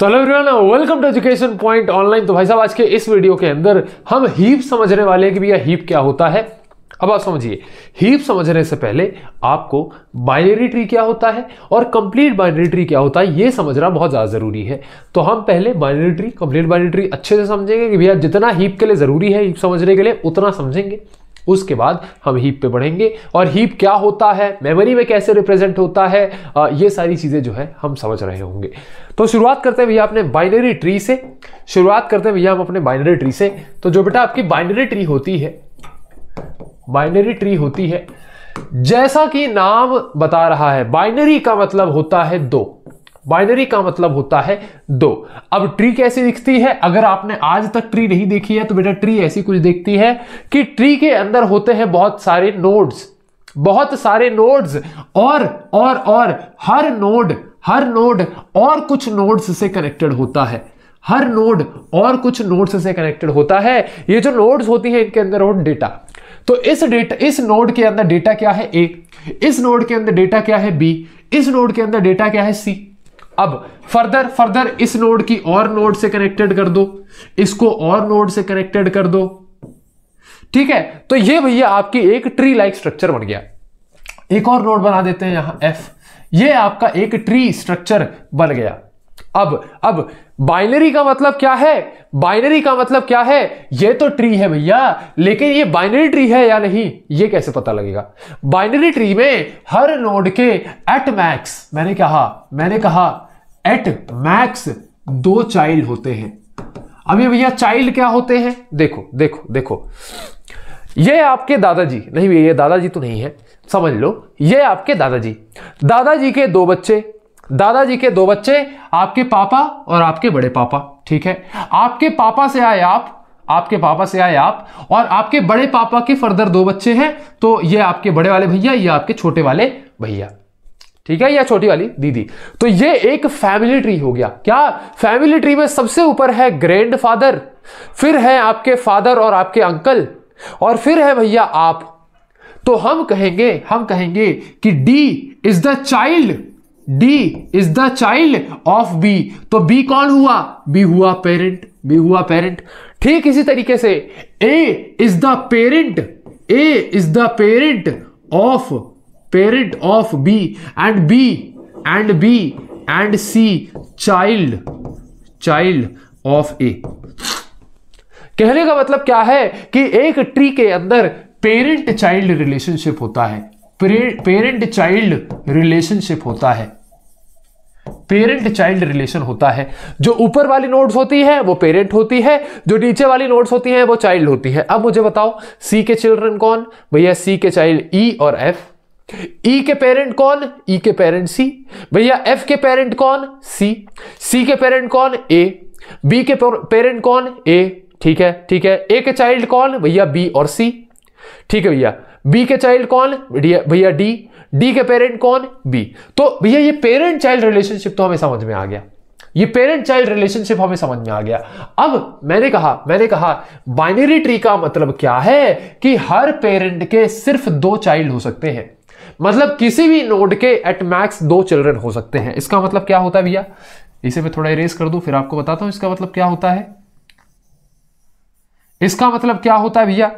तो hello everyone, welcome to education point online. तो भाई साहब, आज के इस वीडियो के अंदर हम हीप समझने वाले हैं कि भैया हीप क्या होता है। अब आप समझिए, हीप समझने से पहले आपको बाइनरी ट्री क्या होता है और कंप्लीट बाइनरी ट्री क्या होता है ये समझना बहुत ज़्यादा ज़रूरी है। तो हम पहले binary tree, complete binary tree अच्छे से समझेंगे कि भैया जितना हीप के लिए ज़रूरी है हीप समझने के लिए उतना समझेंगे। उसके बाद हम हीप पे बढ़ेंगे और हीप क्या होता है, मेमोरी में कैसे रिप्रेजेंट होता है, ये सारी चीज़ें जो है हम समझ रहे होंगे। तो शुरुआत करते हैं भैया अपने बाइनरी ट्री से। तो जो बेटा आपकी बाइनरी ट्री होती है, जैसा कि नाम बता रहा है, बाइनरी का मतलब होता है दो। अब ट्री कैसी दिखती है? अगर आपने आज तक ट्री नहीं देखी है तो बेटा ट्री ऐसी कुछ दिखती है कि ट्री के अंदर होते हैं बहुत सारे नोड्स और हर नोड और कुछ नोड्स से कनेक्टेड होता है। ये जो नोड्स होती है इनके अंदर हो डेटा। तो इस नोड के अंदर डेटा क्या है? ए। इस नोड के अंदर डेटा क्या है? बी। इस नोड के अंदर डेटा क्या है? सी। अब फर्दर इस नोड की और नोड से कनेक्टेड कर दो, इसको और नोड से कनेक्टेड कर दो। ठीक है, तो ये भैया आपकी एक ट्री लाइक स्ट्रक्चर बन गया। एक और नोड बना देते हैं यहां एफ। ये आपका एक ट्री स्ट्रक्चर बन गया। अब बाइनरी का मतलब क्या है? ये तो ट्री है भैया, लेकिन ये बाइनरी ट्री है या नहीं ये कैसे पता लगेगा? बाइनरी ट्री में हर नोड के एट मैक्स, मैंने कहा एट मैक्स 2 चाइल्ड होते हैं। अब ये भैया चाइल्ड क्या होते हैं? देखो ये आपके दादाजी, नहीं भैया ये दादाजी तो नहीं है, समझ लो ये आपके दादाजी के दो बच्चे, आपके पापा और आपके बड़े पापा। ठीक है, आपके पापा से आए आप और आपके बड़े पापा के फर्दर 2 बच्चे हैं। तो ये आपके बड़े वाले भैया, ये आपके छोटे वाले भैया, ठीक है, या छोटी वाली दीदी। तो ये एक फैमिली ट्री हो गया। क्या? फैमिली ट्री में सबसे ऊपर है ग्रैंडफादर, फिर है आपके फादर और आपके अंकल, और फिर है भैया आप। तो हम कहेंगे कि D is the child of B. तो बी कौन हुआ? बी हुआ पेरेंट। ठीक इसी तरीके से A is the parent of B and C child of A. कहने का मतलब क्या है कि एक ट्री के अंदर पेरेंट चाइल्ड रिलेशनशिप होता है। जो ऊपर वाली नोड्स होती है वो पेरेंट होती है, जो नीचे वाली नोड्स होती है वो चाइल्ड होती है। अब मुझे बताओ सी के चिल्ड्रन कौन? भैया सी के चाइल्ड ई और एफ। ई के पेरेंट कौन? ई के पेरेंट सी। भैया एफ के पेरेंट कौन? सी। सी के पेरेंट कौन? ए। बी के पेरेंट कौन? ए। ठीक है। ए के चाइल्ड कौन? भैया बी और सी। ठीक है भैया। बी के चाइल्ड कौन? भैया डी। डी के पेरेंट कौन? बी। तो भैया ये पेरेंट चाइल्ड रिलेशनशिप तो हमें समझ में आ गया। अब मैंने कहा बाइनरी ट्री का मतलब क्या है कि हर पेरेंट के सिर्फ 2 चाइल्ड हो सकते हैं। मतलब किसी भी नोड के एट मैक्स 2 चिल्ड्रन हो सकते हैं। इसका मतलब क्या होता है भैया? इसे मैं थोड़ा इरेज कर दूं फिर आपको बताता हूं इसका मतलब क्या होता है। इसका मतलब क्या होता है भैया,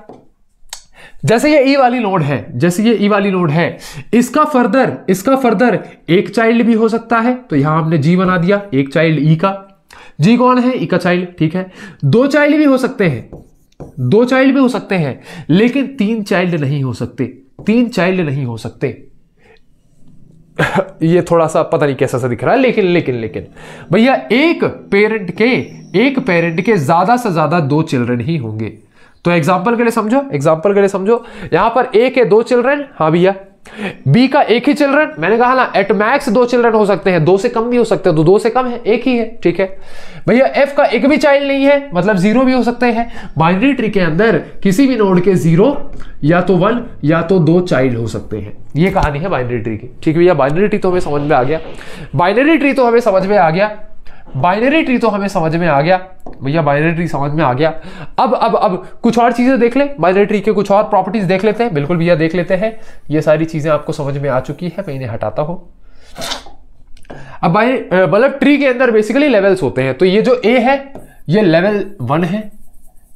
जैसे ये ई वाली नोड है, इसका फर्दर एक चाइल्ड भी हो सकता है। तो यहां हमने जी बना दिया, एक चाइल्ड ई का। जी कौन है? ई का चाइल्ड। ठीक है, 2 चाइल्ड भी हो सकते हैं, लेकिन 3 चाइल्ड नहीं हो सकते। ये थोड़ा सा पता नहीं कैसा सा दिख रहा है, लेकिन भैया एक पेरेंट के ज्यादा से ज्यादा 2 चिल्ड्रन ही होंगे। तो एग्जाम्पल के लिए समझो, यहां पर ए के 2 चिल्ड्रन, हाँ भैया, बी का एक ही चिल्ड्रन। मैंने कहा ना एट मैक्स 2 चिल्ड्रन हो सकते हैं, 2 से कम भी हो सकते हैं। तो 2 से कम है, एक ही है। ठीक है भैया, एफ का एक भी चाइल्ड नहीं है, मतलब 0 भी हो सकते हैं। बाइनरी ट्री के अंदर किसी भी नोड के 0 या तो 1 या तो 2 चाइल्ड हो सकते हैं। ये कहानी है बाइनरी ट्री की। ठीक भैया, बाइनरी ट्री तो हमें समझ में आ गया। बाइनरी ट्री तो हमें समझ में आ गया भैया, बाइनरी ट्री समझ में आ गया। अब कुछ और चीजें देख ले, बाइनरी ट्री के कुछ और प्रॉपर्टीज देख लेते हैं। बिल्कुल भैया देख लेते हैं। ये सारी चीजें आपको समझ में आ चुकी है, मैं इन्हें हटाता हूं। अब भाई मतलब ट्री के अंदर बेसिकली लेवल्स होते हैं, तो ये जो ए है ये लेवल 1 है,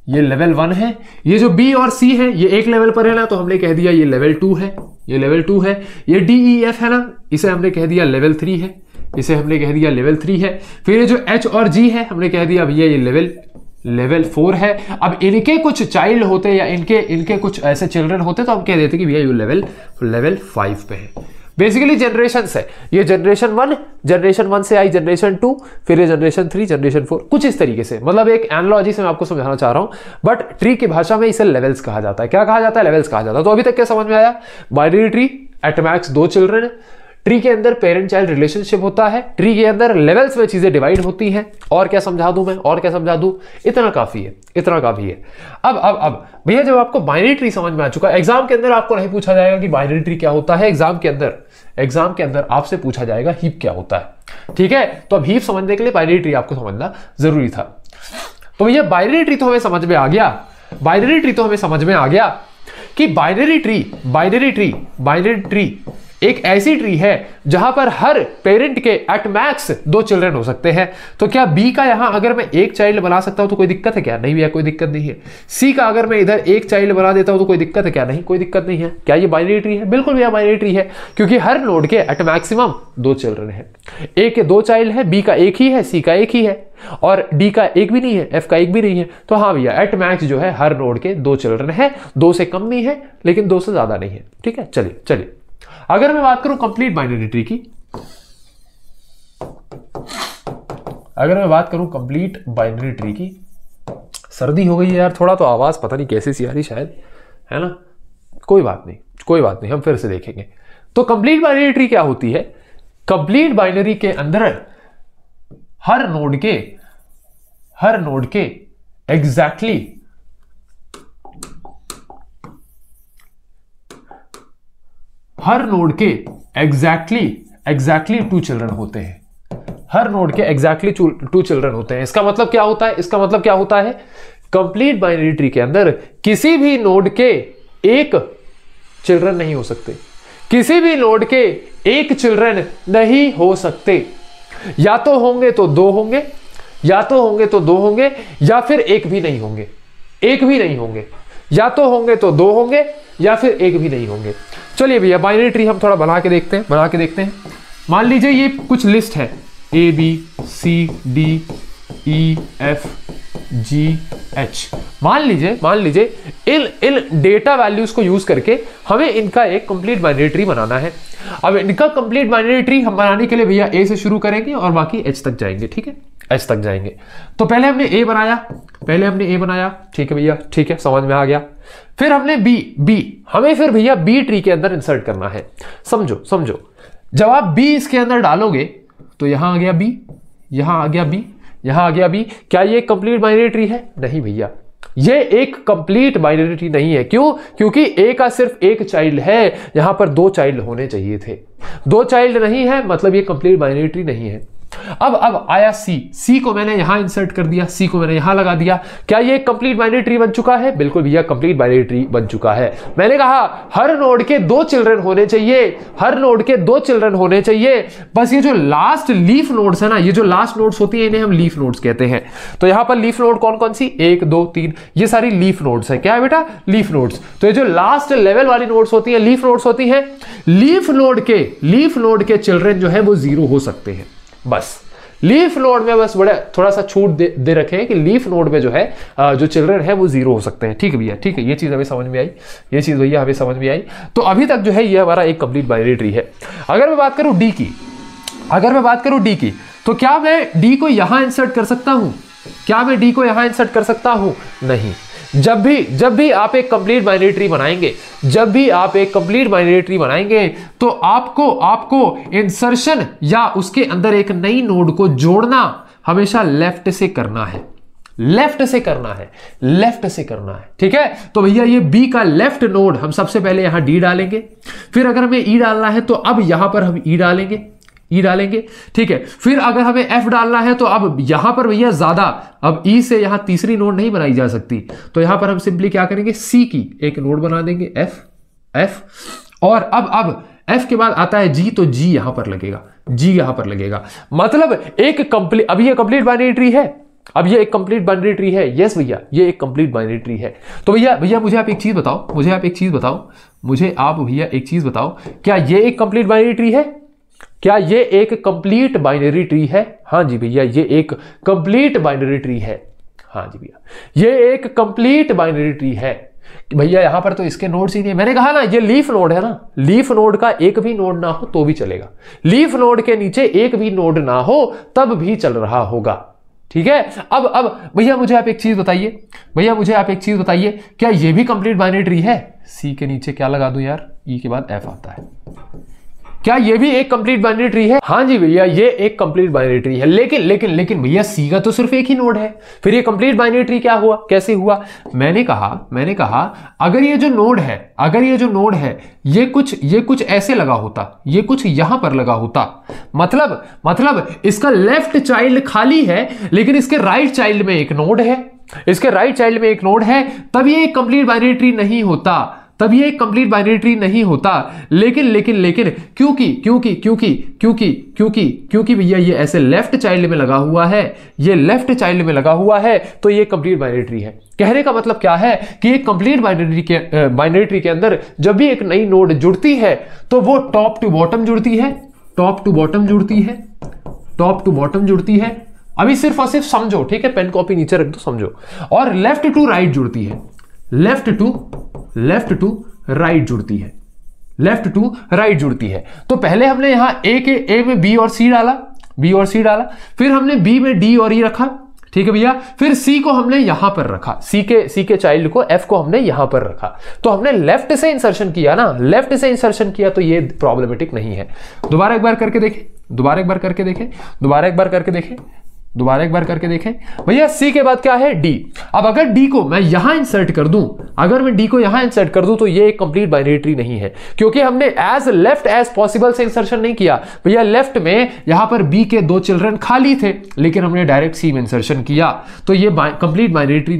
ये लेवल 1 है, ये जो बी और सी है ये एक लेवल पर है ना, तो हमने कह दिया ये लेवल 2 है, ये लेवल 2 है। ये डी ई एफ है ना, इसे हमने कह दिया लेवल 3 है, इसे हमने कह दिया लेवल 3 है। फिर ये जो एच और जी है हमने कह दिया भैया ये लेवल 4 है। अब इनके कुछ चाइल्ड होते या इनके कुछ ऐसे चिल्ड्रन होते तो हम कह देते कि भैया ये लेवल 5 पे है। बेसिकली जनरेशन है, ये जनरेशन 1 से आई जनरेशन 2, फिर ये जनरेशन 3, जनरेशन 4, कुछ इस तरीके से। मतलब एक एनालॉजी से मैं आपको समझाना चाह रहा हूं, बट ट्री की भाषा में इसे लेवल्स कहा जाता है। क्या कहा जाता है? लेवल्स कहा जाता है। तो अभी तक क्या समझ में आया? Binary tree, at max 2 children, tree के अंदर पेरेंट चाइल्ड रिलेशनशिप होता है, ट्री के अंदर लेवल्स में चीजें डिवाइड होती हैं। और क्या समझा दूं मैं, और क्या समझा दूं? इतना काफी है, इतना काफी है। अब भैया जब आपको बाइनरी ट्री समझ में आ चुका, एग्जाम के अंदर आपको नहीं पूछा जाएगा कि बाइनरी ट्री क्या होता है, एग्जाम के अंदर आपसे पूछा जाएगा हीप क्या होता है। ठीक है, तो अब हीप समझने के लिए बाइनरी ट्री आपको समझना जरूरी था। तो भैया बाइनरी ट्री तो हमें समझ में आ गया, बाइनरी ट्री तो हमें समझ में आ गया कि बाइनरी ट्री एक ऐसी ट्री है जहां पर हर पेरेंट के एट मैक्स 2 चिल्ड्रन हो सकते हैं। तो क्या बी का यहां अगर मैं एक चाइल्ड बना सकता हूं तो कोई दिक्कत है क्या? नहीं भैया कोई दिक्कत नहीं है। सी का अगर मैं इधर एक चाइल्ड बना देता हूं तो कोई दिक्कत है क्या? नहीं कोई दिक्कत नहीं है। क्या ये बाइनरी ट्री है? बिल्कुल भैया बाइनरी ट्री है, क्योंकि हर नोड के एट मैक्सिमम 2 चिल्ड्रन है। ए के 2 चाइल्ड है, बी का एक ही है, सी का एक ही है, और डी का एक भी नहीं है, एफ का एक भी नहीं है। तो हाँ भैया एट मैक्स जो है हर नोड के 2 चिल्ड्रन है, 2 से कम नहीं है लेकिन 2 से ज्यादा नहीं है। ठीक है, चलिए अगर मैं बात करूं कंप्लीट बाइनरी ट्री की, अगर मैं बात करूं कंप्लीट बाइनरी ट्री की, सर्दी हो गई है यार थोड़ा, तो आवाज पता नहीं कैसी सी आ रही शायद, है ना? कोई बात नहीं, हम फिर से देखेंगे। तो कंप्लीट बाइनरी ट्री क्या होती है? कंप्लीट बाइनरी के अंदर हर नोड के एग्जैक्टली हर नोड के एग्जैक्टली 2 चिल्ड्रन होते हैं। हर नोड के एग्जैक्टली 2 चिल्ड्रन होते हैं। इसका मतलब क्या होता है? कंप्लीट बाइनरी ट्री के अंदर किसी भी नोड के एक चिल्ड्रन नहीं हो सकते, किसी भी नोड के एक चिल्ड्रन नहीं हो सकते। या तो होंगे तो 2 होंगे, या फिर एक भी नहीं होंगे, या तो होंगे तो 2 होंगे या फिर एक भी नहीं होंगे। चलिए भैया बाइनरी ट्री हम थोड़ा बना के देखते हैं। मान लीजिए ये कुछ लिस्ट है A B C D E F G H। मान लीजिए इन डेटा वैल्यूज को यूज करके हमें इनका एक कंप्लीट बाइनरी ट्री बनाना है। अब इनका कंप्लीट बाइनरी ट्री हम बनाने के लिए भैया A से शुरू करेंगे और बाकी H तक जाएंगे। ठीक है, H तक जाएंगे। तो पहले हमने A बनाया, ठीक है भैया, ठीक है, समझ में आ गया। फिर हमने B हमें फिर भैया B ट्री के अंदर इंसर्ट करना है। समझो जब आप B इसके अंदर डालोगे तो यहां आ गया B, यहां आ गया B। क्या ये कंप्लीट बाइनरी ट्री है? नहीं भैया, ये एक कंप्लीट बाइनरी ट्री नहीं है। क्यों? क्योंकि A का सिर्फ एक चाइल्ड है, यहां पर 2 चाइल्ड होने चाहिए थे। 2 चाइल्ड नहीं है मतलब ये कंप्लीट बाइनरी ट्री नहीं है। अब आया सी को मैंने यहां इंसर्ट कर दिया, सी को मैंने यहां लगा दिया। क्या ये कंप्लीट बाइनरी ट्री बन चुका है? बिल्कुल भैया कंप्लीट बाइनरी ट्री बन चुका है। मैंने कहा हर नोड के 2 चिल्ड्रन होने चाहिए, बस ये जो लास्ट लीफ नोड्स है ना, ये जो लास्ट नोड्स होती है इन्हें हम लीफ नोड्स कहते हैं। तो यहां पर लीफ नोड कौन कौन सी? 1 2 3, ये सारी लीफ नोड्स है। क्या है बेटा? Leaf nodes. तो ये जो लास्ट लेवल वाली नोड्स होती है लीफ नोड्स होती है। लीफ नोड के चिल्ड्रन जो है वो 0 हो सकते हैं। बस लीफ नोड में बस बड़ा थोड़ा सा छूट दे रखे हैं कि लीफ नोड में जो है जो चिल्ड्रन है वो 0 हो सकते हैं। ठीक है भैया, ठीक है, ये चीज हमें समझ में आई, तो अभी तक जो है ये हमारा एक कंप्लीट बाइनरी ट्री है। अगर मैं बात करूं डी की, तो क्या मैं डी को यहां इंसर्ट कर सकता हूं? नहीं। जब भी आप एक कंप्लीट बाइनरी ट्री बनाएंगे, तो आपको इंसर्शन या उसके अंदर एक नई नोड को जोड़ना हमेशा लेफ्ट से करना है। ठीक है, तो भैया ये बी का लेफ्ट नोड हम सबसे पहले यहां डी डालेंगे। फिर अगर हमें ई डालना है तो अब यहां पर हम ई डालेंगे। ठीक है, फिर अगर हमें एफ डालना है तो अब यहां पर भैया ज्यादा, अब ई से यहां तीसरी नोड नहीं बनाई जा सकती, तो यहां पर हम सिंपली क्या करेंगे? सी की एक नोड बना देंगे, एफ। और अब एफ के बाद आता है जी, तो जी यहां पर लगेगा। G यहां पर लगेगा। मतलब एक कंप्लीट, अब ये कंप्लीट बाइनरी ट्री है, अब ये एक कंप्लीट बाइनरी ट्री है। यस भैया, ये एक कंप्लीट बाइनरी ट्री है। तो भैया मुझे आप एक चीज बताओ, मुझे आप एक चीज बताओ, क्या ये एक कंप्लीट बाइनरी ट्री है? क्या ये एक कंप्लीट बाइनरी ट्री है? हाँ जी भैया, ये एक कंप्लीट बाइनरी ट्री है। हाँ जी भैया, ये एक कंप्लीट बाइनरी ट्री है। भैया यहां पर तो इसके नोड्स ही नहीं है। मैंने कहा ना, ये लीफ नोड है ना, लीफ नोड का एक भी नोड ना हो तो भी चलेगा, लीफ नोड के नीचे एक भी नोड ना हो तब भी चल रहा होगा। ठीक है। अब भैया मुझे आप एक चीज बताइए, क्या ये भी कंप्लीट बाइनरी ट्री है? सी के नीचे क्या लगा दूं यार, ई के बाद एफ आता है। क्या ये भी एक कंप्लीट बाइनरी ट्री है? हाँ जी भैया, ये एक कंप्लीट बाइनरी ट्री है। लेकिन भैया सी का तो सिर्फ एक ही नोड है, फिर ये कंप्लीट बाइनरी ट्री क्या हुआ, कैसे हुआ? मैंने कहा अगर ये जो नोड है ये कुछ ऐसे लगा होता, ये कुछ यहां पर लगा होता, मतलब इसका लेफ्ट चाइल्ड खाली है लेकिन इसके राइट चाइल्ड में एक नोड है, तब ये एक कंप्लीट बाइनरी ट्री नहीं होता। लेकिन क्योंकि भैया ये ऐसे लेफ्ट चाइल्ड में लगा हुआ है, तो ये कंप्लीट बाइनरी ट्री है। कहने का मतलब क्या है कि एक कंप्लीट बाइनरी ट्री के अंदर जब भी एक नई नोड जुड़ती है तो वो टॉप टू बॉटम जुड़ती है। अभी सिर्फ और सिर्फ समझो, ठीक है, पेन कॉपी नीचे रख दो, समझो। और लेफ्ट टू राइट जुड़ती है, लेफ्ट टू राइट जुड़ती है। तो पहले हमने यहां ए में बी और सी डाला, फिर हमने बी में डी और ई रखा, ठीक है भैया। फिर सी को हमने यहां पर रखा, सी के चाइल्ड को एफ को हमने यहां पर रखा। तो हमने लेफ्ट से इंसर्शन किया ना, तो ये प्रॉब्लमेटिक नहीं है। दोबारा एक बार करके देखें भैया। सी के बाद क्या है, डी। अब अगर डी को मैं यहां इंसर्ट कर दूं, तो ये एक कंप्लीट बाइनरी ट्री नहीं है, क्योंकि हमने एज लेफ्ट एज पॉसिबल से इंसर्शन नहीं किया। भैया लेफ्ट में यहां पर बी के 2 चिल्ड्रन खाली थे, लेकिन हमने डायरेक्ट सी में इंसर्शन किया, तो ये कंप्लीट बाइनरी ट्री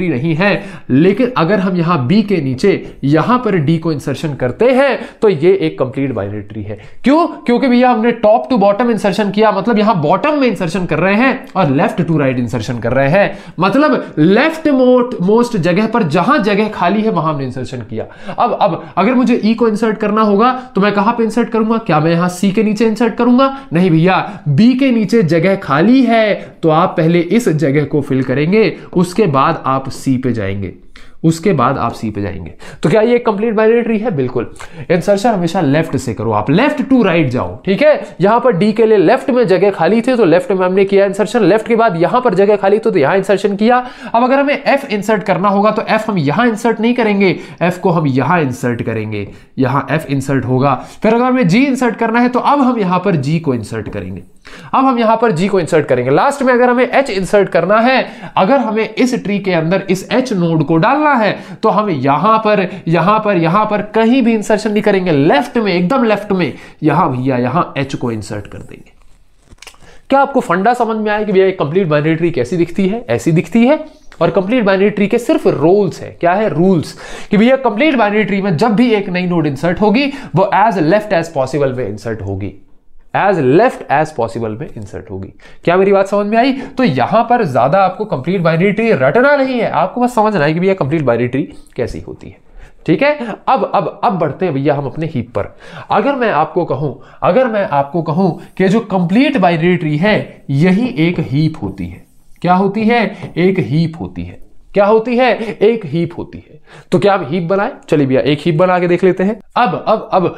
नहीं है। लेकिन अगर हम यहां बी के नीचे यहां पर डी को इंसर्शन करते हैं तो ये एक कंप्लीट बाइनरी ट्री है। क्यों? क्योंकि भैया हमने टॉप टू बॉटम इंसर्शन किया, मतलब यहां बॉटम में इंसर्शन कर रहे हैं और लेफ्ट टू राइट इंसर्शन कर रहे हैं, मतलब लेफ्ट मोस्ट जगह पर जहां जगह खाली है वहां हमने इंसर्शन किया। अब अगर मुझे ई को इंसर्ट करना होगा तो मैं कहां पे इंसर्ट करूंगा? क्या मैं यहां सी के नीचे इंसर्ट करूंगा? नहीं भैया, बी के नीचे जगह खाली है तो आप पहले इस जगह को फिल करेंगे, उसके बाद आप सी पे जाएंगे। तो क्या ये कंप्लीट बाइनरी ट्री है? बिल्कुल। इंसर्शन हमेशा लेफ्ट से करो, आप लेफ्ट टू राइट जाओ, ठीक है। यहां पर डी के लिए लेफ्ट में जगह खाली थी तो लेफ्ट में हमने किया इंसर्शन, लेफ्ट के बाद यहां पर जगह खाली तो यहां इंसर्शन किया। अब अगर हमें एफ इंसर्ट करना होगा तो एफ हम यहां इंसर्ट नहीं करेंगे, एफ को हम यहां इंसर्ट करेंगे, यहां एफ इंसर्ट होगा। फिर अगर हमें जी इंसर्ट करना है तो अब हम यहां पर जी को इंसर्ट करेंगे, लास्ट में अगर हमें एच इंसर्ट करना है, अगर हमें इस ट्री के अंदर इस एच नोड को डालना है तो हम यहां पर कहीं भी इंसर्शन नहीं करेंगे, लेफ्ट में, एकदम लेफ्ट में यहां एच को इंसर्ट कर देंगे। क्या आपको फंडा समझ में आया कि भैया कंप्लीट बाइनरी ट्री कैसी दिखती है? ऐसी दिखती है। और कंप्लीट बाइनरी ट्री के सिर्फ रूल्स है। क्या है? रूल्स, कि भैया कंप्लीट बाइनरी ट्री में जब भी एक नई नोड इंसर्ट होगी वो एज लेफ्ट एज पॉसिबल में इंसर्ट होगी, क्या मेरी बात समझ में आई? तो यहां पर ज्यादा आपको कंप्लीट बाइनरी ट्री रटना नहीं है, आपको बस समझना है कि भैया कंप्लीट बाइनरी ट्री कैसी होती है, ठीक है। अब बढ़ते हैं भैया हम अपने हीप पर। अगर मैं आपको कहूं कि जो कंप्लीट बाइनरी ट्री है यही एक हीप होती है। क्या होती है? एक हीप होती है। क्या होती है? एक हीप होती है। तो क्या हम हीप बनाए? चलिए भैया एक हीप बना के देख लेते हैं। अब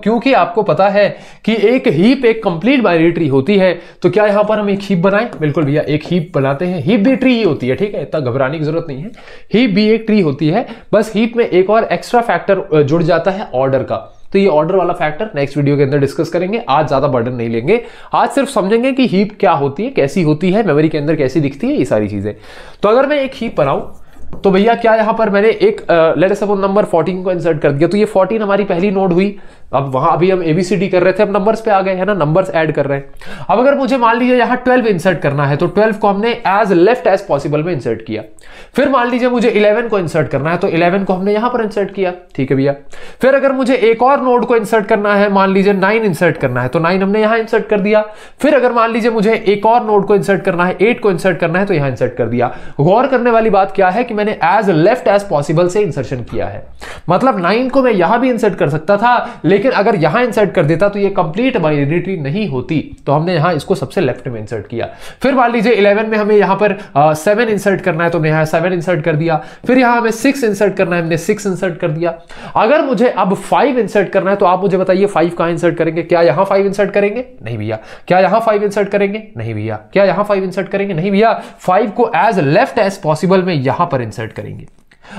क्योंकि आपको पता है कि एक हीप एक कंप्लीट बाइनरी ट्री होती है, तो क्या यहां पर हम एक हीप बनाएं? बिल्कुल भैया एक हीप बनाते हैं। हीप भी ट्री ही होती है, ठीक है, इतना घबराने की जरूरत नहीं है। हीप भी एक ट्री होती है, बस हीप में एक और एक्स्ट्रा फैक्टर जुड़ जाता है, ऑर्डर का। तो ये ऑर्डर वाला फैक्टर नेक्स्ट वीडियो के अंदर डिस्कस करेंगे, आज ज्यादा बर्डन नहीं लेंगे। आज सिर्फ समझेंगे कि हीप क्या होती है, कैसी होती है, मेमोरी के अंदर कैसी दिखती है, ये सारी चीजें। तो अगर मैं एक हीप बनाऊं, तो भैया क्या यहां पर मैंने एक लेट अस सपोज नंबर 14 को इंसर्ट कर दिया, तो ये 14 हमारी पहली नोड हुई। अब वहां अभी हम एबीसीडी कर रहे थे, अब नंबर्स पे आ गए है ना, नंबर्स ऐड कर रहे हैं। अब अगर मुझे मान लीजिए यहां 12 इंसर्ट करना है, तो 12 को हमने एज लेफ्ट एज पॉसिबल में इंसर्ट किया। फिर मान लीजिए मुझे 11 को इंसर्ट करना है, तो 11 को हमने यहां पर इंसर्ट किया, ठीक है भैया। फिर अगर मुझे एक और नोड को इंसर्ट करना है, मान लीजिए 9 इंसर्ट करना है, तो 9 हमने यहां इंसर्ट कर दिया। फिर अगर मान लीजिए मुझे एक और नोड को इंसर्ट करना है, 8 को इंसर्ट करना है, तो यहां इंसर्ट कर दिया। गौर करने वाली बात क्या है कि मैंने एज लेफ्ट एज पॉसिबल से इंसर्शन किया है, मतलब 9 को मैं यहां भी इंसर्ट कर सकता था, लेकिन अगर यहां इंसर्ट कर देता तो ये कंप्लीट बाइनरी ट्री नहीं होती, तो हमने यहां इसको सबसे लेफ्ट में इंसर्ट किया। फिर मान लीजिए 11 में हमें यहां पर 7 इंसर्ट करना है, तो हमने यहां 7 इंसर्ट कर दिया। फिर यहां हमें 6 इंसर्ट करना है, हमने 6 इंसर्ट कर दिया। अगर मुझे अब 5 इंसर्ट करना है, तो आप मुझे बताइए 5 कहां इंसर्ट करेंगे? क्या यहां 5 इंसर्ट करेंगे? नहीं भैया। क्या यहां 5 इंसर्ट करेंगे? नहीं भैया। क्या यहां 5 इंसर्ट करेंगे? नहीं भैया। 5 को एज लेफ्ट एज पॉसिबल में यहां पर इंसर्ट करेंगे।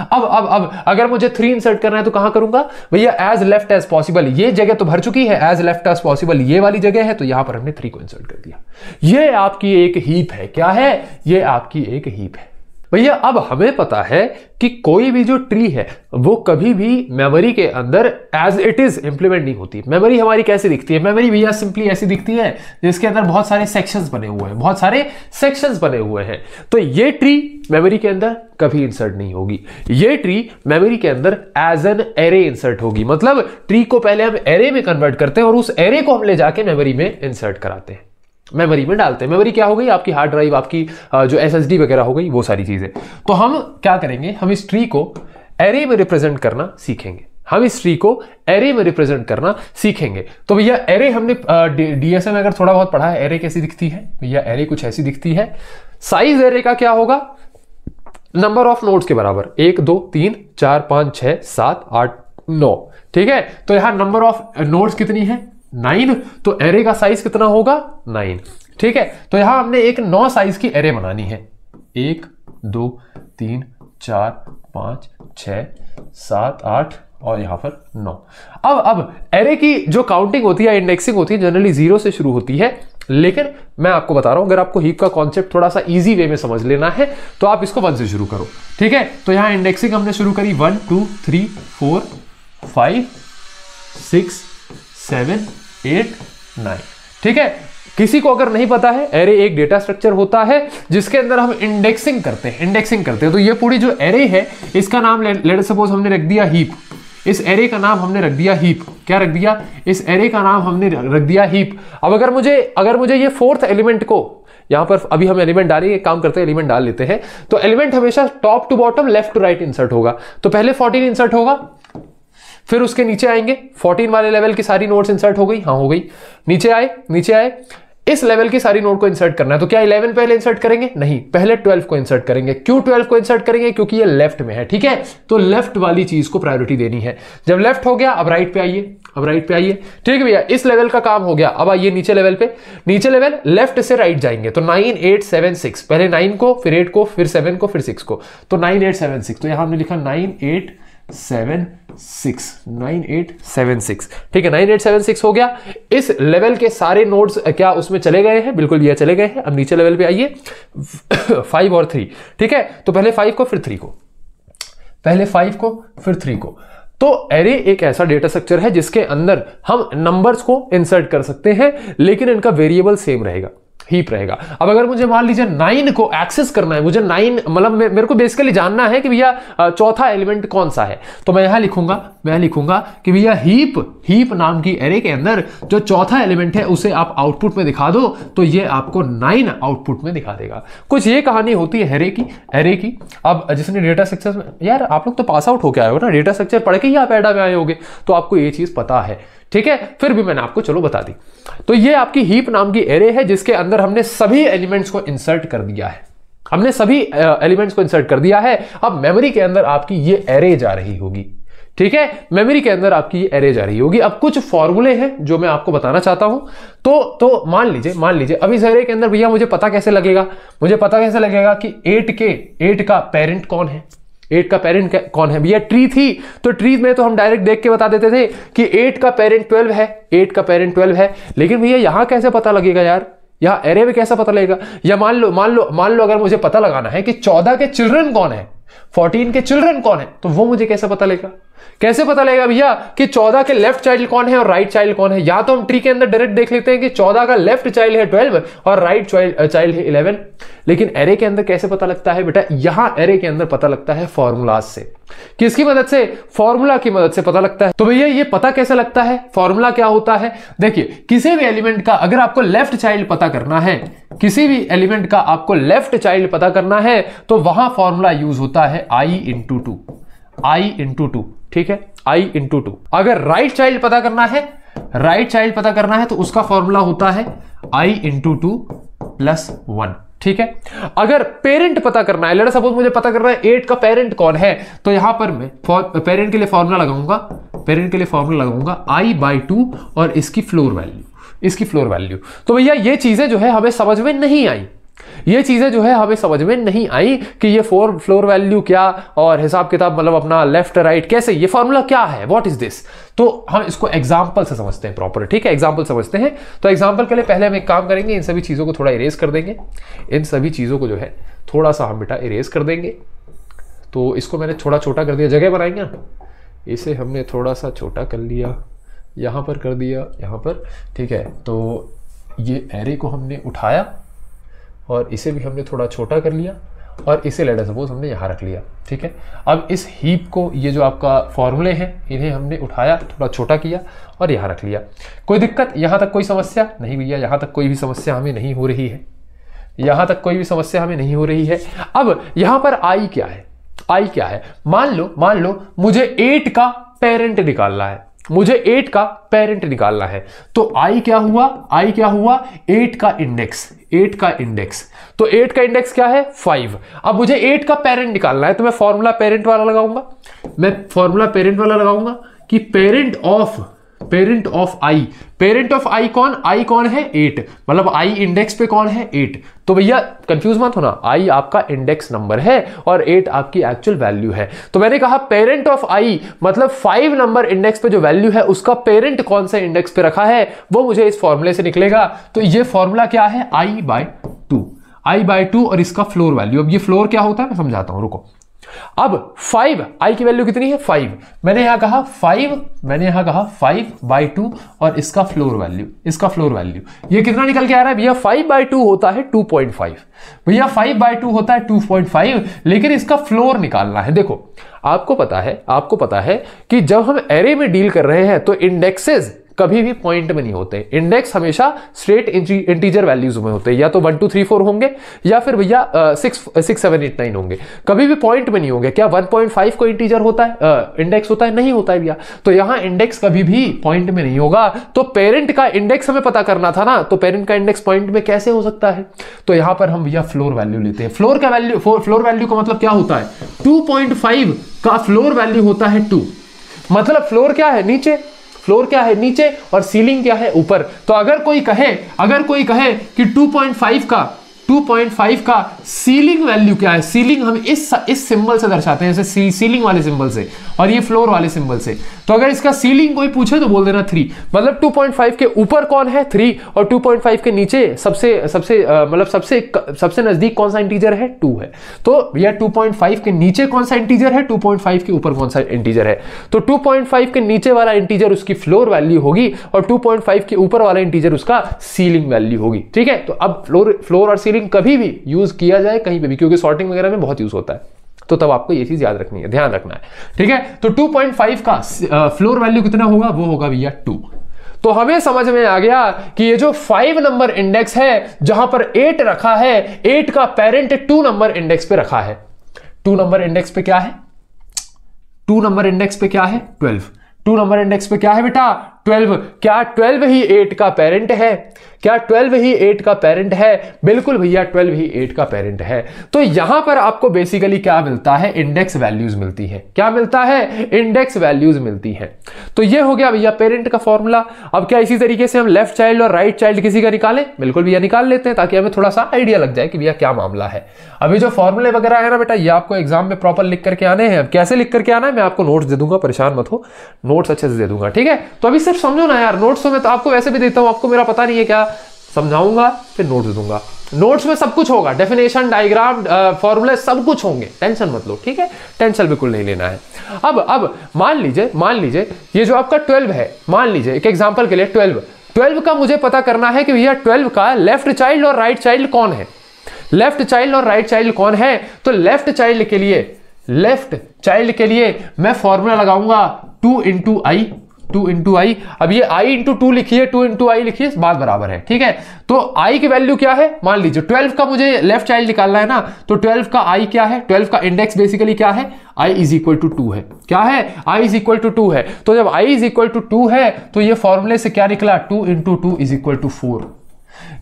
अब अगर मुझे 3 इंसर्ट करना है, तो कहां करूंगा भैया? As left as possible. ये जगह तो भर चुकी है, एज लेफ्ट एज पॉसिबल ये वाली जगह है, तो यहां पर हमने 3 को इंसर्ट कर दिया। ये आपकी एक हीप है। क्या है? ये आपकी एक हीप है भैया। अब हमें पता है कि कोई भी जो ट्री है वो कभी भी मेमोरी के अंदर एज इट इज इंप्लीमेंट नहीं होती। मेमोरी हमारी कैसे दिखती है? मेमोरी भैया सिंपली ऐसी दिखती है जिसके अंदर बहुत सारे सेक्शंस बने हुए हैं, बहुत सारे सेक्शंस बने हुए हैं। तो ये ट्री मेमोरी के अंदर कभी इंसर्ट नहीं होगी। ये ट्री मेमोरी के अंदर एज एन एरे इंसर्ट होगी, मतलब ट्री को पहले हम एरे में कन्वर्ट करते हैं और उस एरे को हम ले जाके मेमोरी में इंसर्ट कराते हैं, मेमोरी में डालते हैं। मेमोरी क्या हो गई? आपकी हार्ड ड्राइव, आपकी जो एसएसडी वगैरह हो गई, वो सारी चीजें। तो हम क्या करेंगे? हम इस ट्री को एरे में रिप्रेजेंट करना सीखेंगे। हम इस ट्री को एरे में रिप्रेजेंट करना सीखेंगे। तो भैया एरे हमने डीएसए में अगर थोड़ा बहुत पढ़ा है, एरे कैसी दिखती है भैया? एरे कुछ ऐसी दिखती है। साइज एरे का क्या होगा? नंबर ऑफ नोड्स के बराबर, 1 2 3 4 5 6 7 8 9, ठीक है। तो यहां नंबर ऑफ नोड्स कितनी है? 9। तो एरे का साइज कितना होगा? 9, ठीक है। तो यहां हमने एक 9 साइज की एरे बनानी है। 1 2 3 4 5 6 7 8 और यहां पर 9। अब एरे की जो काउंटिंग होती है, इंडेक्सिंग होती है, जनरली 0 से शुरू होती है। लेकिन मैं आपको बता रहा हूं, अगर आपको हीप का कॉन्सेप्ट थोड़ा सा इजी वे में समझ लेना है, तो आप इसको 1 से शुरू करो, ठीक है। तो यहां इंडेक्सिंग हमने शुरू करी 1 2 3 4 5 6 7 8 9, ठीक है। किसी को अगर नहीं पता है, एरे एक डेटा स्ट्रक्चर होता है जिसके अंदर हम इंडेक्सिंग करते हैं। तो ये पूरी जो एरे है, इसका नाम लेट सपोज हमने रख दिया हीप। इस एरे का नाम हमने रख दिया हीप। क्या रख दिया? इस एरे का नाम हमने रख दिया हीप। अब अगर मुझे ये 4th एलिमेंट को, यहां पर अभी हम एलिमेंट डालेंगे, काम करते हैं, एलिमेंट डाल लेते हैं। तो एलिमेंट हमेशा top to bottom, left to right insert होगा। तो पहले 14 इंसर्ट होगा, फिर उसके नीचे आएंगे, 14 वाले लेवल की सारी नोड्स इंसर्ट हो गई, हाँ हो गई। नीचे आए, इस लेवल की सारी नोड को इंसर्ट करना है। तो क्या 11 पहले इंसर्ट करेंगे? नहीं, पहले 12 को इंसर्ट करेंगे। क्यों 12 को इंसर्ट करेंगे? क्योंकि ये लेफ्ट में है, ठीक है। तो लेफ्ट वाली चीज को प्रायोरिटी देनी है। जब लेफ्ट हो गया, अब राइट पे आइए, ठीक है भैया। इस लेवल का काम हो गया। अब आइए नीचे लेवल पे। नीचे लेवल लेफ्ट से राइट जाएंगे। तो 9 8 7 6, पहले 9 को, फिर 8 को, फिर 7 को, फिर 6 को। तो 9 8 7 6। तो यहां हमने लिखा 9 8 7 6, 9 8 7 6, ठीक है। 9 8 7 6 हो गया। इस लेवल के सारे नोड्स क्या उसमें चले गए हैं? बिल्कुल भैया चले गए हैं। अब नीचे लेवल पे आइए, 5 और 3, ठीक है। तो पहले 5 को, फिर 3 को, पहले 5 को, फिर 3 को। तो एरे एक ऐसा डेटा स्ट्रक्चर है जिसके अंदर हम नंबर्स को इंसर्ट कर सकते हैं, लेकिन इनका वेरिएबल सेम रहेगा, हीप रहेगा। अब अगर मुझे मान लीजिए 9 को एक्सेस करना है, मुझे 9 मतलब मेरे को बेसिकली जानना है कि भैया चौथा एलिमेंट कौन सा है, तो मैं यहां लिखूंगा कि भैया हीप नाम की एरे के अंदर जो चौथा एलिमेंट है उसे आप आउटपुट में दिखा दो, तो ये आपको 9 आउटपुट में दिखा देगा। कुछ ये कहानी होती है एरे की। अब जिसने डेटा स्ट्रक्चर में, यार आप लोग तो पास आउट होके आए हो ना, डेटा स्ट्रक्चर पढ़ के ही आप एडा में आए होगे, तो आपको ये चीज पता है, ठीक है। फिर भी मैंने आपको चलो बता दी। तो ये आपकी हीप नाम की एरे है जिसके अंदर हमने सभी एलिमेंट्स को इंसर्ट कर दिया है। अब मेमोरी के अंदर आपकी ये एरे जा रही होगी, ठीक है। मेमोरी के अंदर आपकी ये एरे जा रही होगी। अब कुछ फॉर्मूले हैं जो मैं आपको बताना चाहता हूं। तो मान लीजिए अब इस एरे के अंदर भैया मुझे पता कैसे लगेगा कि 8 का पेरेंट कौन है? 8 का पेरेंट कौन है भैया? ट्री थी, तो ट्री में तो हम डायरेक्ट देख के बता देते थे कि 8 का पेरेंट 12 है, 8 का पेरेंट 12 है। लेकिन भैया यहां कैसे पता लगेगा यार? यहाँ एरे में कैसा पता लगेगा? या मान लो अगर मुझे पता लगाना है कि 14 के चिल्ड्रन कौन है, 14 के चिल्ड्रन कौन है, तो वो मुझे कैसे पता लगेगा? कैसे पता लगेगा भैया कि 14 के लेफ्ट चाइल्ड कौन है और राइट चाइल्ड कौन है? या तो हम ट्री के अंदर डायरेक्ट देख लेते हैं कि 14 का लेफ्ट चाइल्ड है 12 और राइट चाइल्ड है 11, लेकिन एरे के अंदर कैसे पता लगता है बेटा? यहां एरे के अंदर पता लगता है फॉर्मूलाज से। किसकी मदद से? फॉर्मूला की मदद से पता लगता है। तो भैया ये पता कैसे लगता है? फॉर्मूला क्या होता है? देखिए, किसी भी एलिमेंट का अगर आपको लेफ्ट चाइल्ड पता करना है, किसी भी एलिमेंट का आपको लेफ्ट चाइल्ड पता करना है, तो वहां फॉर्मूला यूज होता है i into two, i into two, ठीक है, i इंटू टू। अगर राइट चाइल्ड पता करना है, राइट चाइल्ड पता करना है, तो उसका फॉर्मूला होता है i इंटू टू प्लस 1, ठीक है। अगर पेरेंट पता करना है, लेट सपोज मुझे पता करना है 8 का पेरेंट कौन है, तो यहां पर मैं पेरेंट के लिए फॉर्मूला लगाऊंगा, पेरेंट के लिए फॉर्मूला लगाऊंगा i/2 और इसकी फ्लोर वैल्यू, इसकी फ्लोर वैल्यू। तो भैया ये चीजें जो है हमें समझ में नहीं आई, ये चीजें जो है हमें समझ में नहीं आई कि ये फ्लोर वैल्यू क्या और हिसाब किताब, मतलब अपना लेफ्ट राइट कैसे, ये फॉर्मूला क्या है, व्हाट इज दिस। तो हम इसको एग्जांपल से समझते हैं प्रॉपर, ठीक है, एग्जांपल समझते हैं। तो एग्जांपल के लिए पहले हम एक काम करेंगे, इन सभी चीजों को थोड़ा इरेज कर देंगे, इन सभी चीजों को जो है थोड़ा सा हम बेटा इरेज कर देंगे। तो इसको मैंने थोड़ा छोटा कर दिया, जगह बनाएंगे ना, इसे हमने थोड़ा सा छोटा कर लिया, यहां पर कर दिया, यहां पर, ठीक है। तो ये एरे को हमने उठाया और इसे भी हमने थोड़ा छोटा कर लिया और इसे लेट सपोज हमने यहाँ रख लिया, ठीक है। अब इस हीप को, ये जो आपका फॉर्मूले हैं, इन्हें हमने उठाया, थोड़ा छोटा किया और यहाँ रख लिया। कोई दिक्कत? यहाँ तक कोई समस्या नहीं भैया, यहाँ तक कोई भी समस्या हमें नहीं हो रही है, यहाँ तक कोई भी समस्या हमें नहीं हो रही है। अब यहाँ पर आई क्या है? आई क्या है? मान लो मुझे 8 का पेरेंट निकालना है, मुझे 8 का पेरेंट निकालना है। तो आई क्या हुआ? आई क्या हुआ? 8 का इंडेक्स, 8 का इंडेक्स। तो 8 का इंडेक्स क्या है? 5। अब मुझे 8 का पेरेंट निकालना है, तो मैं फॉर्मूला पेरेंट वाला लगाऊंगा, मैं फॉर्मूला पेरेंट वाला लगाऊंगा कि parent of I, parent of I कौन? आई कौन है? 8, मतलब आई इंडेक्स पे कौन है? 8। तो भैया कंफ्यूज मत होना, आई आपका इंडेक्स नंबर है और 8 आपकी एक्चुअल वैल्यू है। तो मैंने कहा पेरेंट ऑफ आई मतलब 5 नंबर इंडेक्स पे जो वैल्यू है उसका पेरेंट कौन से इंडेक्स पे रखा है, वो मुझे इस फॉर्मूले से निकलेगा। तो ये फॉर्मूला क्या है? i/2, i/2 और इसका फ्लोर वैल्यू। अब ये फ्लोर क्या होता है मैं समझाता हूं, रुको। अब 5, आई की वैल्यू कितनी है? 5। मैंने यहां कहा 5/2 और इसका फ्लोर वैल्यू, इसका फ्लोर वैल्यू ये कितना निकल के आ रहा है भैया? 5/2 होता है 2.5, भैया 5/2 होता है 2.5, लेकिन इसका फ्लोर निकालना है। देखो आपको पता है कि जब हम एरे में डील कर रहे हैं तो इंडेक्सेस कभी भी पॉइंट में नहीं होते, इंडेक्स हमेशा स्ट्रेट इंटीजर वैल्यूज में होते हैं, या तो 1 2 3 4 होंगे या फिर भैया 6 7 8 9 होंगे, कभी भी पॉइंट में नहीं होंगे। क्या 1.5 को इंटीजर होता है, इंडेक्स होता है? नहीं होता है भैया। तो यहां इंडेक्स कभी भी पॉइंट में नहीं होगा। तो पेरेंट का इंडेक्स हमें पता करना था ना, तो पेरेंट का इंडेक्स पॉइंट में कैसे हो सकता है? तो यहां पर हम भैया फ्लोर वैल्यू लेते हैं। फ्लोर का वैल्यू, फ्लोर वैल्यू का मतलब क्या होता है? 2.5 का फ्लोर वैल्यू होता है 2, मतलब फ्लोर क्या है? नीचे, फ्लोर क्या है? नीचे, और सीलिंग क्या है? ऊपर। तो अगर कोई कहे कि 2.5 का सीलिंग वैल्यू क्या है? सीलिंग हम इस सिंबल से दर्शाते हैं, जैसे सीलिंग वाले सिंबल से, और ये फ्लोर वाले सिंबल से। तो अगर इसका सीलिंग कोई पूछे तो बोल देना 3, मतलब 2.5 के ऊपर कौन है? 3, और 2.5 के नीचे सबसे नजदीक कौन सा इंटीजर है? 2 है। तो भैया 2.5 के नीचे कौन सा इंटीजर है? 2.5 के ऊपर कौन सा इंटीजर है? तो 2.5 के नीचे वाला इंटीजर उसकी फ्लोर वैल्यू होगी और 2.5 के ऊपर वाला इंटीजर उसका सीलिंग वैल्यू होगी, ठीक है। तो अब फ्लोर और सीलिंग कभी भी यूज किया जाए कहीं पे भी, क्योंकि सॉर्टिंग वगैरह में बहुत यूज होता है, तो तब आपको ये चीज याद रखनी है, ध्यान रखना है, ठीक है। तो 2.5 का फ्लोर वैल्यू कितना होगा? वो होगा भैया 2। तो हमें समझ में आ गया कि ये जो 5 नंबर इंडेक्स है जहां पर 8 रखा है, 8 का पेरेंट 2 नंबर इंडेक्स पे रखा है। 2 नंबर इंडेक्स पे क्या है? 2 नंबर इंडेक्स पे क्या है? 12। 2 नंबर इंडेक्स पे क्या है बेटा? 12। क्या 12 ही 8 का पेरेंट है? क्या 12 ही 8 का पेरेंट है? बिल्कुल भैया 12 ही 8 का पेरेंट है। तो यहां पर आपको बेसिकली क्या मिलता है? इंडेक्स वैल्यूज मिलती है। क्या मिलता है? इंडेक्स वैल्यूज मिलती है। तो ये हो गया भैया पेरेंट का फॉर्मूला। अब क्या इसी तरीके से हम लेफ्ट चाइल्ड और राइट चाइल्ड किसी का निकालें? बिल्कुल भैया निकाल लेते हैं, ताकि हमें थोड़ा सा आइडिया लग जाए कि भैया क्या मामला है। अभी जो फॉर्मूले वगैरह है ना बेटा, ये आपको एग्जाम में प्रॉपर लिख करके आने हैं। अब कैसे लिख करके आना है मैं आपको नोट्स दे दूंगा, परेशान मत हो, नोट्स अच्छे से दे दूंगा, ठीक है। तो अभी सिर्फ समझो ना यार, नोट्स तो मैं तो आपको वैसे भी देता हूं, आपको मेरा पता नहीं है क्या, समझाऊंगा फिर नोट्स दूंगा, नोट्स में सब कुछ होगा, डेफिनेशन, डायग्राम, फॉर्मूले सब कुछ होंगे, टेंशन मत लो, ठीक है, टेंशन बिल्कुल नहीं लेना है। अब मान लीजिए ये जो आपका 12 है, मान लीजिए एक एग्जांपल के लिए 12 का मुझे पता करना है कि भैया 12 का लेफ्ट चाइल्ड और राइट चाइल्ड कौन है, लेफ्ट चाइल्ड और राइट चाइल्ड कौन है। तो लेफ्ट चाइल्ड के लिए मैं फॉर्मूला लगाऊंगा 2 इंटू आई। अब ये i इंटू 2 लिखिए, 2 इंटू आई लिखिए, बात बराबर है, ठीक है। तो i की वैल्यू क्या है, मान लीजिए 12 का मुझे लेफ्ट चाइल्ड निकालना है ना, तो 12 का i क्या है, 12 का इंडेक्स बेसिकली क्या है, i इज इक्वल टू 2 है, क्या है, i इज इक्वल टू 2 है। तो जब i इज इक्वल टू 2 है तो ये फॉर्मूले से क्या निकला, 2 इंटू 2 इज इक्वल टू 4।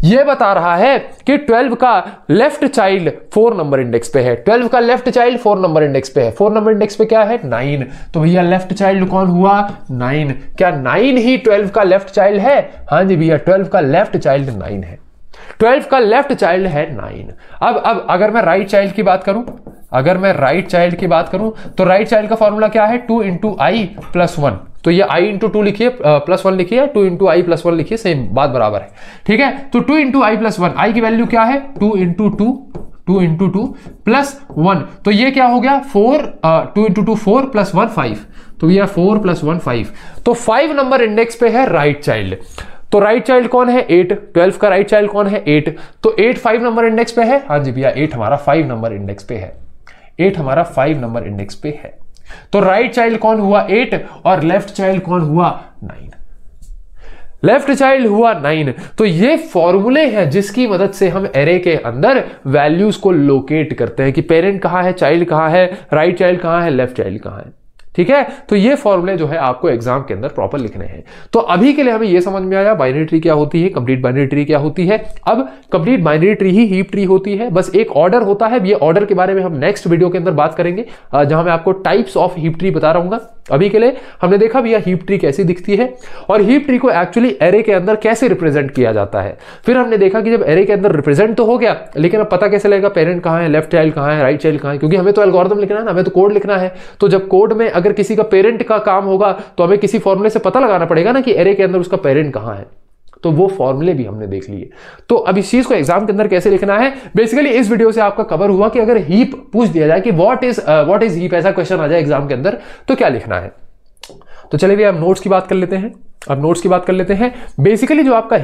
ये बता रहा है कि 12 का लेफ्ट चाइल्ड 4 नंबर इंडेक्स पे है, 12 का लेफ्ट चाइल्ड 4 नंबर इंडेक्स पे है, 4 नंबर इंडेक्स पे क्या है, 9। तो भैया लेफ्ट चाइल्ड कौन हुआ, 9। क्या 9 ही 12 का लेफ्ट चाइल्ड है, हाँ जी भैया 12 का लेफ्ट चाइल्ड 9 है, 12 का लेफ्ट चाइल्ड है 9। अब अगर मैं राइट चाइल्ड की बात करूं, तो राइट चाइल्ड का फॉर्मूला क्या है, 2 इंटू आई प्लस 1। तो ये i इंटू 2 लिखिए, प्लस 1 लिखिए, 2 इंटू आई प्लस 1 लिखिए, सेम बात बराबर है, ठीक है। तो 2 इंटू आई प्लस 1, आई की वैल्यू क्या है, 2 इंटू 2 प्लस 1। तो ये क्या हो गया, 2 इंटू 2 4 प्लस 1 5। तो ये 4 प्लस 1 5। तो 5 नंबर इंडेक्स पे है राइट चाइल्ड। तो राइट चाइल्ड कौन है, 8। 12 का राइट चाइल्ड कौन है, 8। तो 8 5 नंबर इंडेक्स पे है, हाँ जी भैया 8 हमारा 5 नंबर इंडेक्स पे है, 8 हमारा 5 नंबर इंडेक्स पे है। तो राइट चाइल्ड कौन हुआ, 8, और लेफ्ट चाइल्ड कौन हुआ, 9। लेफ्ट चाइल्ड हुआ 9। तो ये फॉर्मूले हैं जिसकी मदद से हम एरे के अंदर वैल्यूज को लोकेट करते हैं कि पेरेंट कहां है, चाइल्ड कहां है, राइट चाइल्ड कहां है, लेफ्ट चाइल्ड कहां है, ठीक है। तो ये फॉर्मूले जो है आपको एग्जाम के अंदर प्रॉपर लिखने हैं। तो अभी के लिए हमें ये समझ में आया बाइनरी ट्री क्या होती है, कंप्लीट बाइनरी ट्री क्या होती है। अब कंप्लीट बाइनरी ट्री ही हीप ट्री होती है, बस एक ऑर्डर होता है। ये ऑर्डर के बारे में हम नेक्स्ट वीडियो के अंदर बात करेंगे, जहां मैं आपको टाइप्स ऑफ हीप ट्री बता रहूंगा। अभी के लिए हमने देखा भैया हीप ट्री कैसी दिखती है और हीप ट्री को एक्चुअली एरे के अंदर कैसे रिप्रेजेंट किया जाता है। फिर हमने देखा कि जब एरे के अंदर रिप्रेजेंट तो हो गया, लेकिन अब पता कैसे लगेगा पेरेंट कहां है, लेफ्ट चाइल्ड कहां है, राइट चाइल्ड कहां है, क्योंकि हमें तो एल्गोरिथम लिखना है ना, हमें तो कोड लिखना है। तो जब कोड में अगर किसी का पेरेंट का काम होगा तो हमें किसी फॉर्मूले से पता लगाना पड़ेगा ना कि एरे के अंदर उसका पेरेंट कहां है। तो वो फॉर्मूले भी हमने देख लिए। तो अब इस चीज को एग्जाम के अंदर कैसे लिखना है, बेसिकली इस वीडियो से आपका कवर हुआ कि अगर हीप पूछ दिया जाए कि व्हाट इज हीप, ऐसा क्वेश्चन आ जाए एग्जाम के अंदर, तो क्या लिखना है। तो चलिए भैया हम नोट्स की बात कर लेते हैं। बेसिकली जो आपका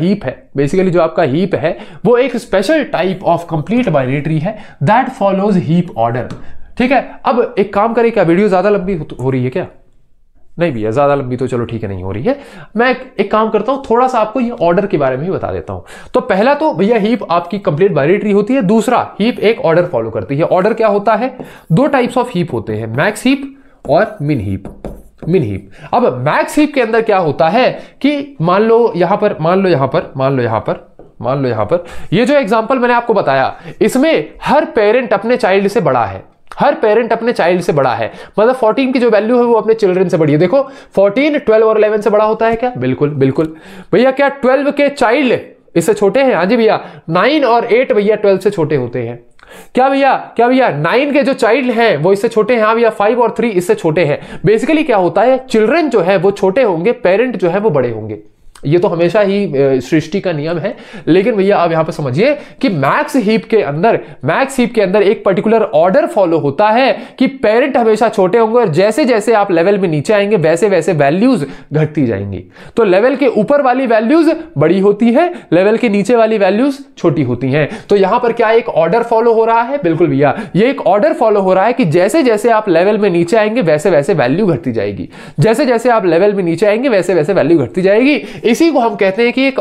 हीप है वो एक special type of complete binary tree है दैट फॉलोज हीप ऑर्डर, ठीक है। अब एक काम करें, क्या वीडियो ज्यादा लंबी हो रही है क्या, नहीं भैया ज्यादा लंबी तो चलो ठीक है नहीं हो रही है। मैं एक काम करता हूं, थोड़ा सा आपको ये ऑर्डर के बारे में ही बता देता हूं। तो पहला तो भैया हीप आपकी कंप्लीट बाइनरी ट्री होती है, दूसरा हीप एक ऑर्डर फॉलो करती है। ऑर्डर क्या होता है, 2 टाइप्स ऑफ हीप होते हैं, मैक्स हीप और मिन हीप। अब मैक्स हीप के अंदर क्या होता है कि मान लो यहां पर ये जो एग्जांपल मैंने आपको बताया, इसमें हर पेरेंट अपने चाइल्ड से बड़ा है, मतलब 14 की जो वैल्यू है वो अपने चिल्ड्रन से बड़ी है। देखो 14 12 और 11 से बड़ा होता है क्या, बिल्कुल भैया। क्या 12 के चाइल्ड इससे छोटे हैं, हाँ जी भैया। 9 और 8 भैया 12 से छोटे होते हैं। क्या भैया 9 के जो चाइल्ड हैं वो इससे छोटे हैं, हाँ भैया। 5 और 3 इससे छोटे हैं। बेसिकली क्या होता है, चिल्ड्रन जो है वो छोटे होंगे, पेरेंट जो है वो बड़े होंगे। ये तो हमेशा ही सृष्टि का नियम है। लेकिन भैया आप यहां पर समझिए कि मैक्स हीप के अंदर एक पर्टिकुलर ऑर्डर फॉलो होता है कि पेरेंट हमेशा छोटे होंगे और जैसे जैसे आप लेवल में नीचे आएंगे वैसे वैसे वैल्यूज घटती जाएंगी। तो लेवल के ऊपर वाली वैल्यूज बड़ी होती है, लेवल के नीचे वाली वैल्यूज छोटी होती हैं। तो यहां पर क्या एक ऑर्डर फॉलो हो रहा है, बिल्कुल भैया ये एक ऑर्डर फॉलो हो रहा है कि जैसे जैसे आप लेवल में नीचे आएंगे वैसे वैसे वैल्यू घटती जाएगी, जैसे जैसे आप लेवल में नीचे आएंगे वैसे वैसे वैल्यू घटती जाएगी। इसी को हम कहते हैं कि एक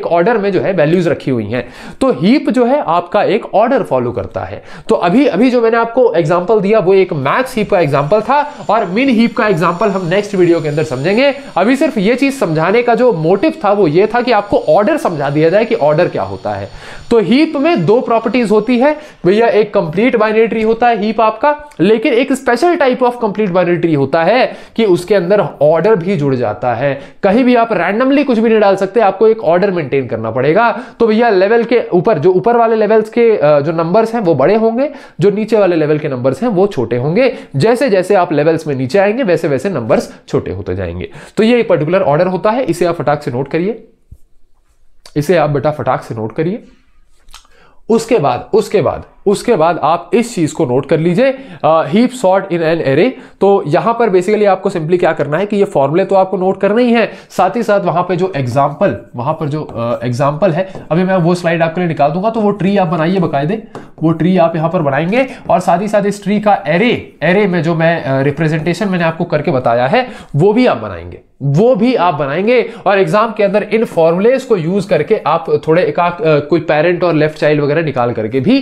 ऑर्डर में जो है वैल्यूज रखी हुई हैं। तो हीप जो है आपका एक ऑर्डर फॉलो करता है। तो अभी जो मैंने आपको एग्जांपल दिया वो एक मैक्स हीप का एग्जांपल था और मिन हीप का एग्जांपल हम नेक्स्ट वीडियो के अंदर समझेंगे। अभी सिर्फ ये चीज समझाने का जो मोटिव था वो ये था कि आपको ऑर्डर समझा दिया जाए कि ऑर्डर क्या होता है। तो हीप में 2 प्रॉपर्टीज होती है भैया, एक कंप्लीट बाइनरी ट्री होता है हीप आपका, लेकिन एक special type of complete binary tree होता है कि उसके अंदर ऑर्डर भी जुड़ जाता है। कहीं भी आप रैंडमली कुछ भी नहीं डाल सकते, आपको एक ऑर्डर मेंटेन करना पड़ेगा। तो भैया लेवल के ऊपर जो ऊपर वाले लेवल्स के जो नंबर्स हैं वो बड़े होंगे, जो नीचे वाले लेवल के नंबर्स हैं वो छोटे होंगे। जैसे जैसे आप लेवल्स में नीचे आएंगे वैसे वैसे नंबर्स छोटे होते जाएंगे। तो ये एक पर्टिकुलर ऑर्डर होता है, इसे आप फटाक से नोट करिए, उसके बाद आप इस चीज को नोट कर लीजिए, heap sort in an array. तो यहां पर बेसिकली आपको सिंपली क्या करना है कि ये फॉर्मूले तो आपको नोट करना ही है, साथ ही साथ वहां पे जो एग्जांपल है, अभी मैं वो स्लाइड आपके लिए निकाल दूंगा, तो वो ट्री आप बनाइए बकायदे, वो ट्री आप यहां पर बनाएंगे, और साथ ही साथ इस ट्री का एरे में जो मैं रिप्रेजेंटेशन मैंने आपको करके बताया है वो भी आप बनाएंगे, और एग्जाम के अंदर इन फॉर्मुलेस को यूज करके आप थोड़े कोई पेरेंट और लेफ्ट चाइल्ड वगैरह निकाल करके भी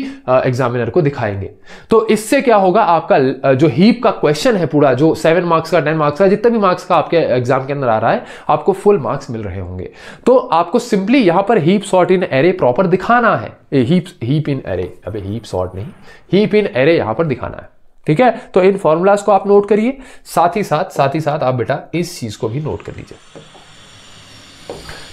एग्जामिनर को दिखाएंगे। तो इससे क्या होगा, आपका जो हीप का क्वेश्चन है पूरा, जो 7 मार्क्स का 10 मार्क्स का जितना भी मार्क्स का आपके एग्जाम के अंदर आ रहा है, आपको फुल मार्क्स मिल रहे होंगे। तो आपको सिंपली यहां पर हीप सॉर्ट इन एरे प्रॉपर दिखाना है, हीप इन एरे, अबे हीप सॉर्ट नहीं, हीप इन एरे यहां पर दिखाना है, ठीक है। तो इन फॉर्मूलाज को आप नोट करिए, साथ ही साथ आप बेटा इस चीज को भी नोट कर लीजिए।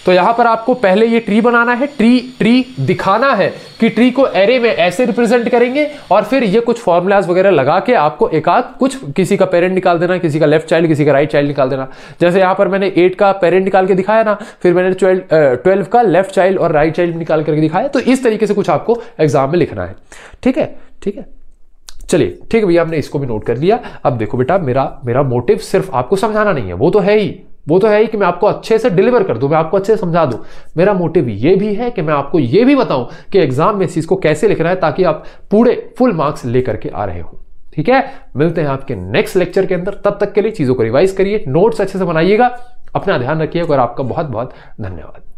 तो यहां पर आपको पहले ये ट्री बनाना है, ट्री दिखाना है कि ट्री को एरे में ऐसे रिप्रेजेंट करेंगे, और फिर ये कुछ फॉर्मूलाज वगैरह लगा के आपको कुछ किसी का पेरेंट निकाल देना, किसी का लेफ्ट चाइल्ड, किसी का राइट चाइल्ड निकाल देना। जैसे यहां पर मैंने 8 का पेरेंट निकाल के दिखाया ना, फिर मैंने 12 का लेफ्ट चाइल्ड और राइट चाइल्ड निकाल करके दिखाया। तो इस तरीके से कुछ आपको एग्जाम में लिखना है, ठीक है। चलिए ठीक है भैया, हमने इसको भी नोट कर लिया। अब देखो बेटा, मेरा मोटिव सिर्फ आपको समझाना नहीं है, वो तो है ही कि मैं आपको अच्छे से डिलीवर कर दूं, मैं आपको अच्छे से समझा दूं। मेरा मोटिव ये भी है कि मैं आपको ये भी बताऊं कि एग्जाम में इस चीज को कैसे लिखना है, ताकि आप पूरे फुल मार्क्स लेकर के आ रहे हो, ठीक है। मिलते हैं आपके नेक्स्ट लेक्चर के अंदर, तब तक के लिए चीजों को रिवाइज करिए, नोट्स अच्छे से बनाइएगा, अपना ध्यान रखिएगा, और आपका बहुत बहुत धन्यवाद।